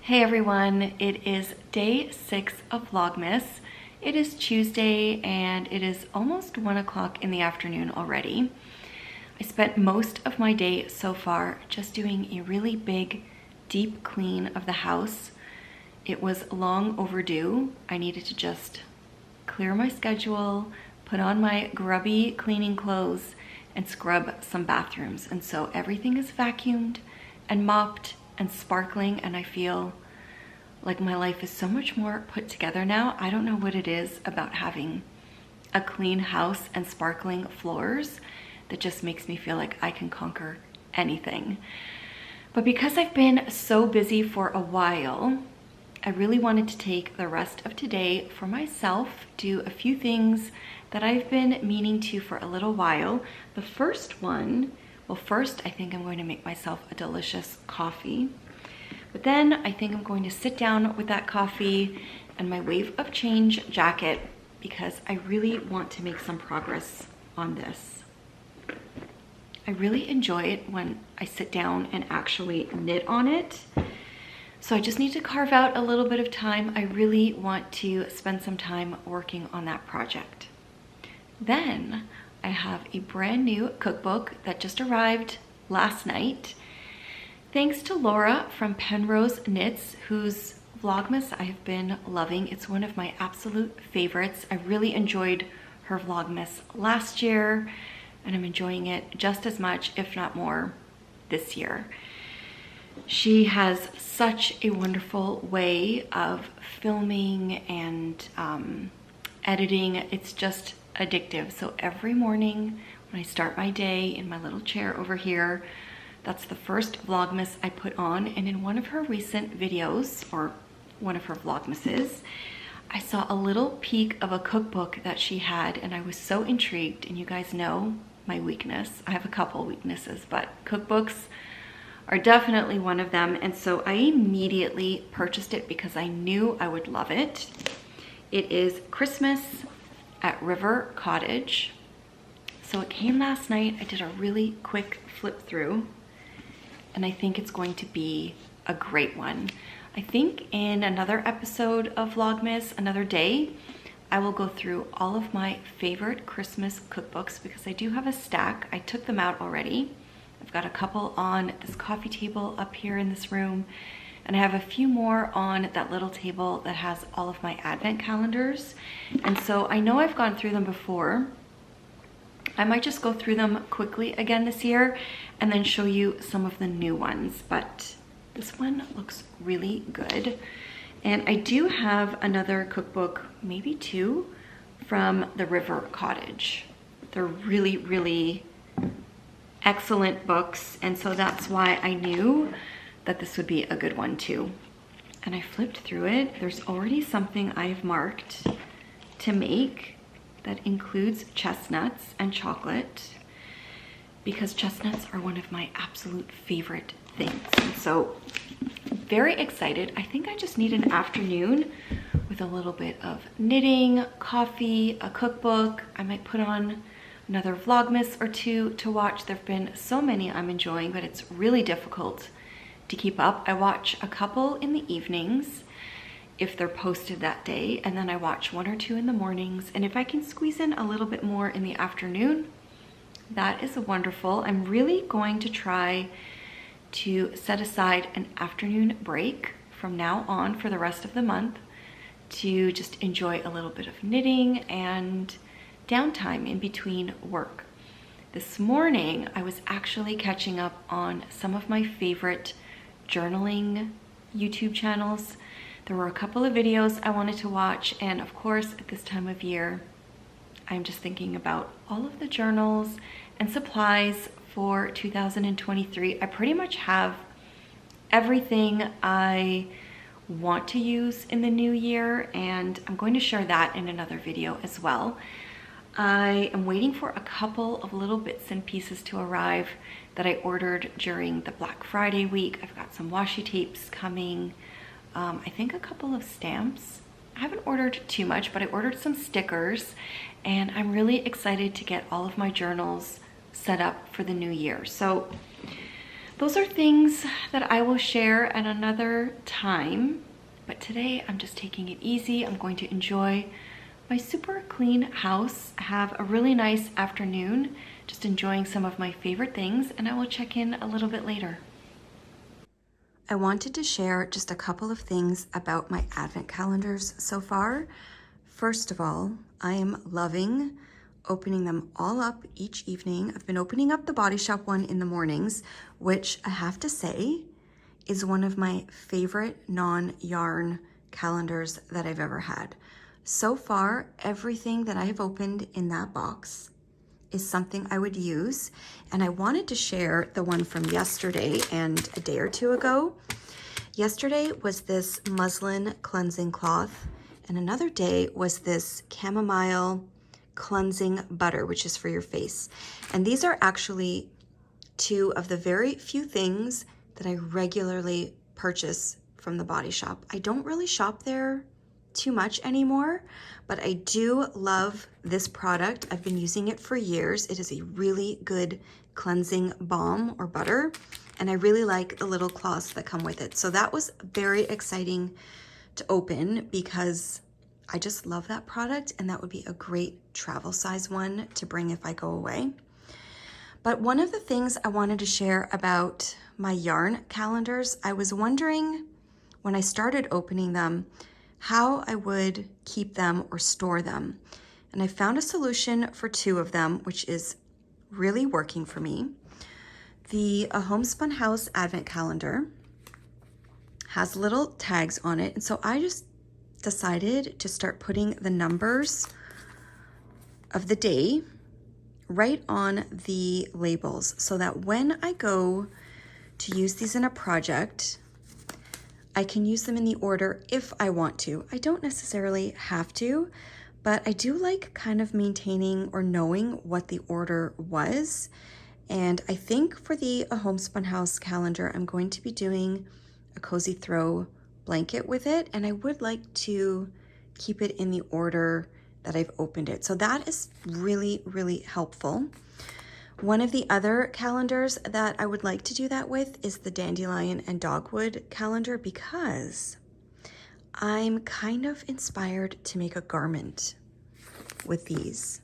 Hey everyone, it is day 6 of Vlogmas. It is Tuesday and it is almost 1 o'clock in the afternoon already. I spent most of my day so far just doing a really big, deep clean of the house. It was long overdue. I needed to just clear my schedule, put on my grubby cleaning clothes, and scrub some bathrooms. And so everything is vacuumed and mopped and sparkling, and I feel like my life is so much more put together now. I don't know what it is about having a clean house and sparkling floors that just makes me feel like I can conquer anything. But because I've been so busy for a while, I really wanted to take the rest of today for myself, do a few things that I've been meaning to for a little while. The first one, well, first I think I'm going to make myself a delicious coffee. But then I think I'm going to sit down with that coffee and my Wave of Change jacket because I really want to make some progress on this. I really enjoy it when I sit down and actually knit on it. So I just need to carve out a little bit of time. I really want to spend some time working on that project. Then I have a brand new cookbook that just arrived last night. Thanks to Laura from Penrose Knits, whose Vlogmas I have been loving. It's one of my absolute favorites. I really enjoyed her Vlogmas last year, and I'm enjoying it just as much, if not more, this year. She has such a wonderful way of filming and editing. It's just addictive. So every morning when I start my day in my little chair over here, that's the first Vlogmas I put on. And in one of her recent videos, or one of her Vlogmases, I saw a little peek of a cookbook that she had, and I was so intrigued. And you guys know my weakness. I have a couple weaknesses, but cookbooks are definitely one of them. And so I immediately purchased it because I knew I would love it. It is Christmas at River Cottage. So it came last night. I did a really quick flip through, and I think it's going to be a great one. I think in another episode of Vlogmas, another day, I will go through all of my favorite Christmas cookbooks because I do have a stack. I took them out already. I've got a couple on this coffee table up here in this room, and I have a few more on that little table that has all of my advent calendars. And so I know I've gone through them before. I might just go through them quickly again this year and then show you some of the new ones, but this one looks really good. And I do have another cookbook, maybe two, from the River Cottage. They're really, really excellent books, and so that's why I knew that this would be a good one too. And I flipped through it. There's already something I've marked to make that includes chestnuts and chocolate, because chestnuts are one of my absolute favorite things. And so very excited. I think I just need an afternoon with a little bit of knitting, coffee, a cookbook. I might put on another Vlogmas or two to watch. There've been so many I'm enjoying, but it's really difficult to keep up. I watch a couple in the evenings if they're posted that day, and then I watch one or two in the mornings, and if I can squeeze in a little bit more in the afternoon, that is wonderful. I'm really going to try to set aside an afternoon break from now on for the rest of the month to just enjoy a little bit of knitting and downtime in between work. This morning I was actually catching up on some of my favorite journaling YouTube channels. There were a couple of videos I wanted to watch, and of course at this time of year I'm just thinking about all of the journals and supplies for 2023. I pretty much have everything I want to use in the new year, and I'm going to share that in another video as well. I am waiting for a couple of little bits and pieces to arrive that I ordered during the Black Friday week. I've got some washi tapes coming, I think a couple of stamps. I haven't ordered too much, but I ordered some stickers, and I'm really excited to get all of my journals set up for the new year. So those are things that I will share at another time. But today I'm just taking it easy. I'm going to enjoy my super clean house, have a really nice afternoon, just enjoying some of my favorite things, and I will check in a little bit later. I wanted to share just a couple of things about my advent calendars so far. First of all, I am loving opening them all up each evening. I've been opening up the Body Shop one in the mornings, which I have to say is one of my favorite non-yarn calendars that I've ever had. So far, everything that I have opened in that box is something I would use, and I wanted to share the one from yesterday and a day or two ago. Yesterday was this muslin cleansing cloth, and another day was this chamomile cleansing butter, which is for your face. And these are actually two of the very few things that I regularly purchase from the Body Shop. I don't really shop there too much anymore, but I do love this product. I've been using it for years. It is a really good cleansing balm or butter, and I really like the little cloths that come with it. So that was very exciting to open because I just love that product, and that would be a great travel size one to bring if I go away. But one of the things I wanted to share about my yarn calendars, I was wondering when I started opening them, how I would keep them or store them. And I found a solution for two of them, which is really working for me. The Homespun House Advent Calendar has little tags on it. And so I just decided to start putting the numbers of the day right on the labels so that when I go to use these in a project, I can use them in the order if I want to. I don't necessarily have to, but I do like kind of maintaining or knowing what the order was. And I think for the Homespun House calendar, I'm going to be doing a cozy throw blanket with it, and I would like to keep it in the order that I've opened it. So that is really, really helpful. One of the other calendars that I would like to do that with is the Dandelion and Dogwood calendar, because I'm kind of inspired to make a garment with these.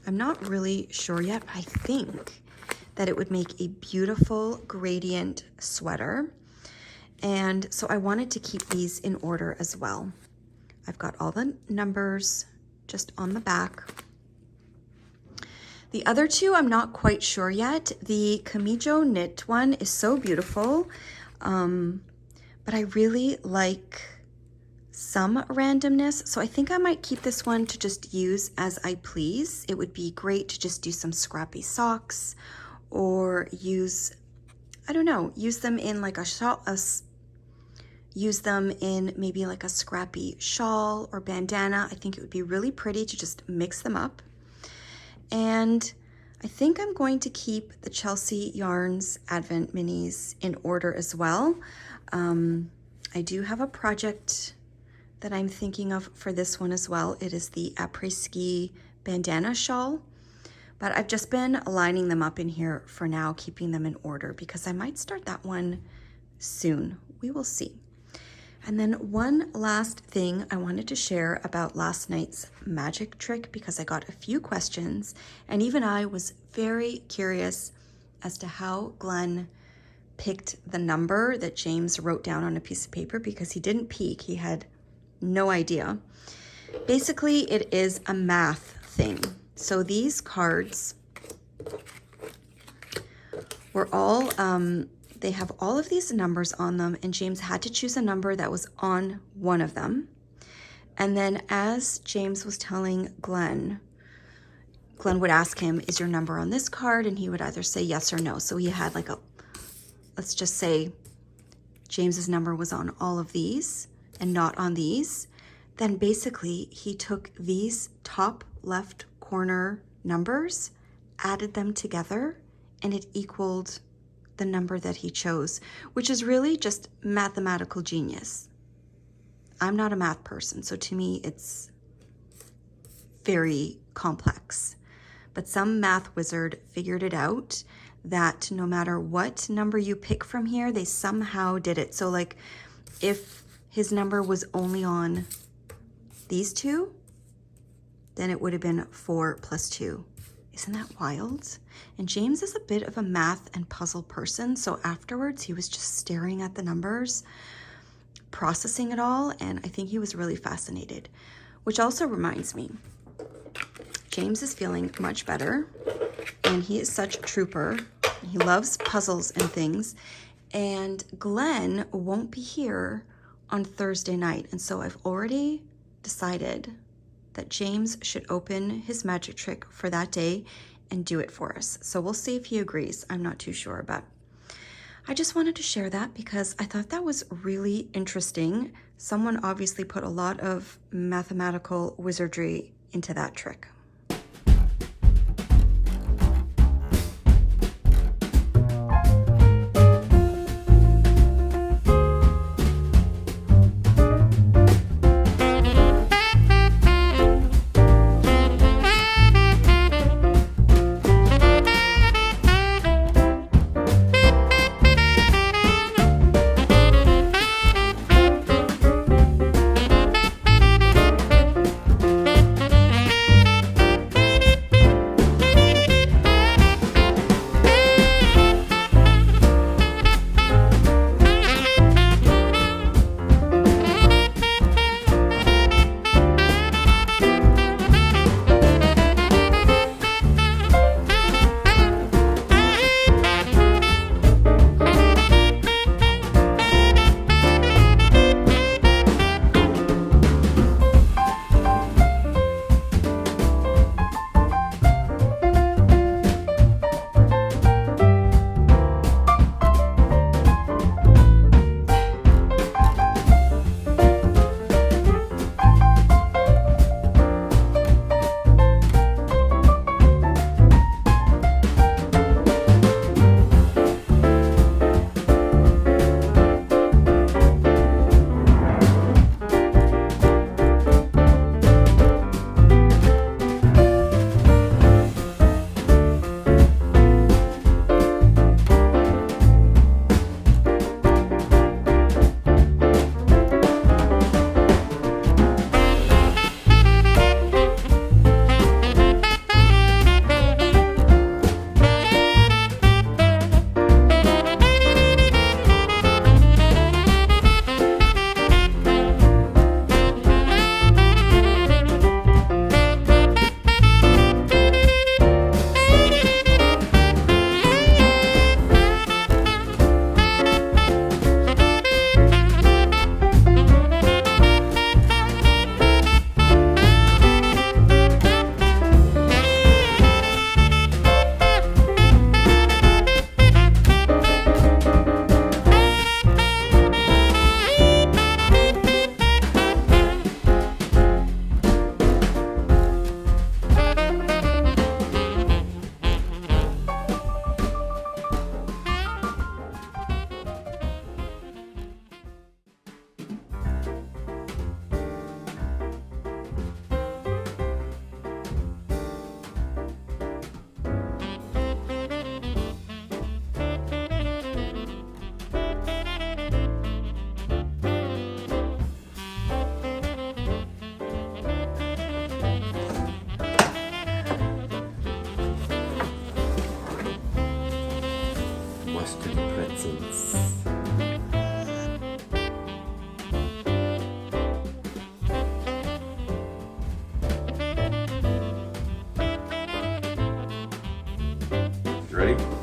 I'm not really sure yet. I think that it would make a beautiful gradient sweater. And so I wanted to keep these in order as well. I've got all the numbers just on the back. The other two, I'm not quite sure yet. The Camijo knit one is so beautiful, but I really like some randomness. So I think I might keep this one to just use as I please. It would be great to just do some scrappy socks or use, I don't know, use them in like a shawl, use them in maybe like a scrappy shawl or bandana. I think it would be really pretty to just mix them up. And I think I'm going to keep the Chelsea Yarns Advent Minis in order as well. I do have a project that I'm thinking of for this one as well. It is the après-ski bandana shawl, but I've just been lining them up in here for now, keeping them in order because I might start that one soon. We will see. And then one last thing I wanted to share about last night's magic trick, because I got a few questions and even I was very curious as to how Glenn picked the number that James wrote down on a piece of paper, because he didn't peek, he had no idea. Basically, it is a math thing. So these cards were all, they have all of these numbers on them, and James had to choose a number that was on one of them. And then as James was telling Glenn would ask him, is your number on this card? And he would either say yes or no. So he had like a, let's just say James's number was on all of these and not on these. Then basically he took these top left corner numbers, added them together, and it equaled the number that he chose, which is really just mathematical genius. I'm not a math person, so to me it's very complex. But some math wizard figured it out that no matter what number you pick from here, they somehow did it. So like if his number was only on these two, then it would have been 4 plus 2. Isn't that wild? And James is a bit of a math and puzzle person, so afterwards he was just staring at the numbers, processing it all, and I think he was really fascinated. Which also reminds me, James is feeling much better, and he is such a trooper. He loves puzzles and things, and Glenn won't be here on Thursday night, and so I've already decided that James should open his magic trick for that day and do it for us. So we'll see if he agrees. I'm not too sure, but I just wanted to share that because I thought that was really interesting. Someone obviously put a lot of mathematical wizardry into that trick. Ready?